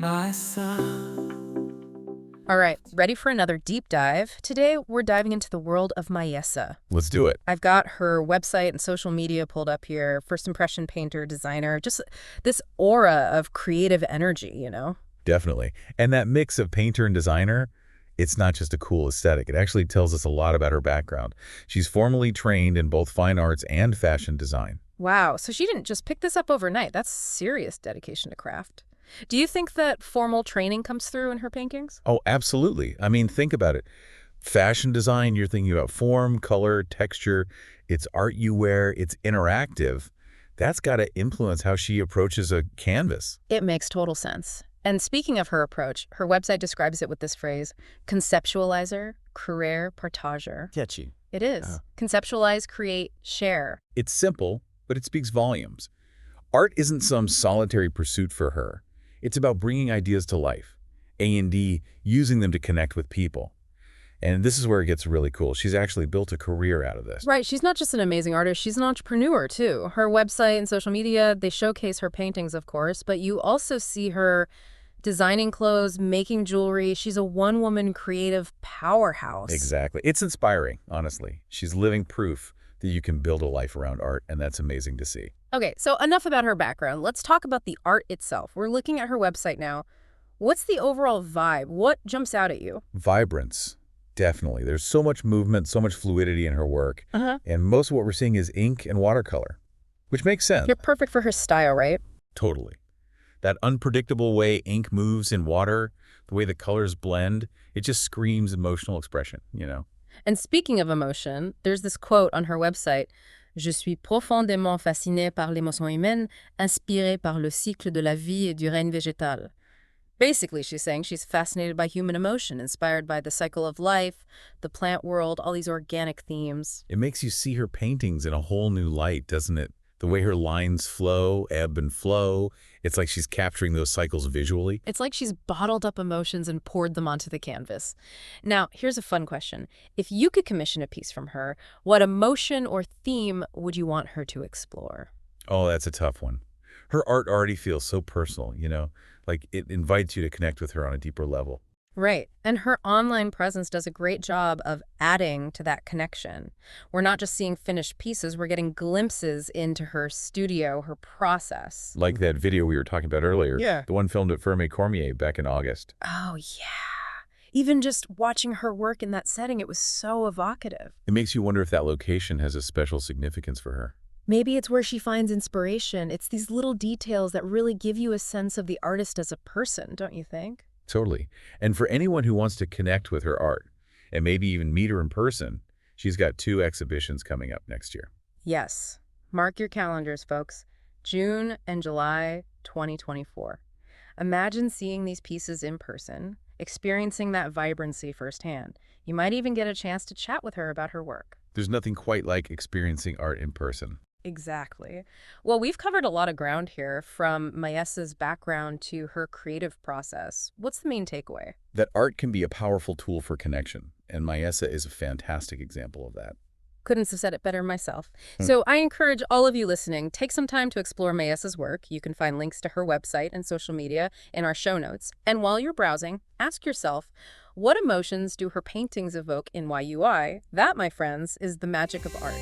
Maëssa. All right, ready for another deep dive? Today, we're diving into the world of Maëssa. Let's do it. I've got her website and social media pulled up here. First impression painter, designer, just this aura of creative energy, you know? Definitely. And that mix of painter and designer, it's not just a cool aesthetic. It actually tells us a lot about her background. She's formally trained in both fine arts and fashion design. Wow, so she didn't just pick this up overnight. That's serious dedication to craft. Do you think that formal training comes through in her paintings? Oh, absolutely. I mean, think about it. Fashion design, you're thinking about form, color, texture. It's art you wear. It's interactive. That's got to influence how she approaches a canvas. It makes total sense. And speaking of her approach, her website describes it with this phrase, conceptualizer, créer, partager. Catchy. It is. Conceptualize, create, share. It's simple, but it speaks volumes. Art isn't some solitary pursuit for her. It's about bringing ideas to life, A&D, using them to connect with people. And this is where it gets really cool. She's actually built a career out of this. Right, she's not just an amazing artist, she's an entrepreneur too. Her website and social media, they showcase her paintings, of course, but you also see her designing clothes, making jewelry. She's a one-woman creative powerhouse. Exactly. It's inspiring, honestly. She's living proof that you can build a life around art, and that's amazing to see. Okay, so enough about her background. Let's talk about the art itself. We're looking at her website now. What's the overall vibe? What jumps out at you? Vibrance, definitely. There's so much movement, so much fluidity in her work, and most of what we're seeing is ink and watercolor, which makes sense. You're perfect for her style, right? Totally. That unpredictable way ink moves in water, the way the colors blend, it just screams emotional expression, you know? And speaking of emotion, there's this quote on her website, Je suis profondément fascinée par l'émotion humaine, inspirée par le cycle de la vie et du règne végétal. Basically, she's saying she's fascinated by human emotion, inspired by the cycle of life, the plant world, all these organic themes. It makes you see her paintings in a whole new light, doesn't it? The way her lines flow, ebb and flow, it's like she's capturing those cycles visually. It's like she's bottled up emotions and poured them onto the canvas. Now, here's a fun question. If you could commission a piece from her, what emotion or theme would you want her to explore? Oh, that's a tough one. Her art already feels so personal, you know, like it invites you to connect with her on a deeper level. Right. And her online presence does a great job of adding to that connection. We're not just seeing finished pieces, we're getting glimpses into her studio, her process. Like that video we were talking about earlier. Yeah. The one filmed at Ferme Cormier back in August. Oh, yeah. Even just watching her work in that setting, it was so evocative. It makes you wonder if that location has a special significance for her. Maybe it's where she finds inspiration. It's these little details that really give you a sense of the artist as a person, don't you think? Totally. And for anyone who wants to connect with her art, and maybe even meet her in person, she's got 2 exhibitions coming up next year. Yes. Mark your calendars, folks. June and July 2024. Imagine seeing these pieces in person, experiencing that vibrancy firsthand. You might even get a chance to chat with her about her work. There's nothing quite like experiencing art in person. Exactly. Well, we've covered a lot of ground here, from Maëssa's background to her creative process. What's the main takeaway? That art can be a powerful tool for connection, and Maëssa is a fantastic example of that. Couldn't have said it better myself. So I encourage all of you listening, take some time to explore Maëssa's work. You can find links to her website and social media in our show notes. And while you're browsing, ask yourself, what emotions do her paintings evoke in YUI? That, my friends, is the magic of art.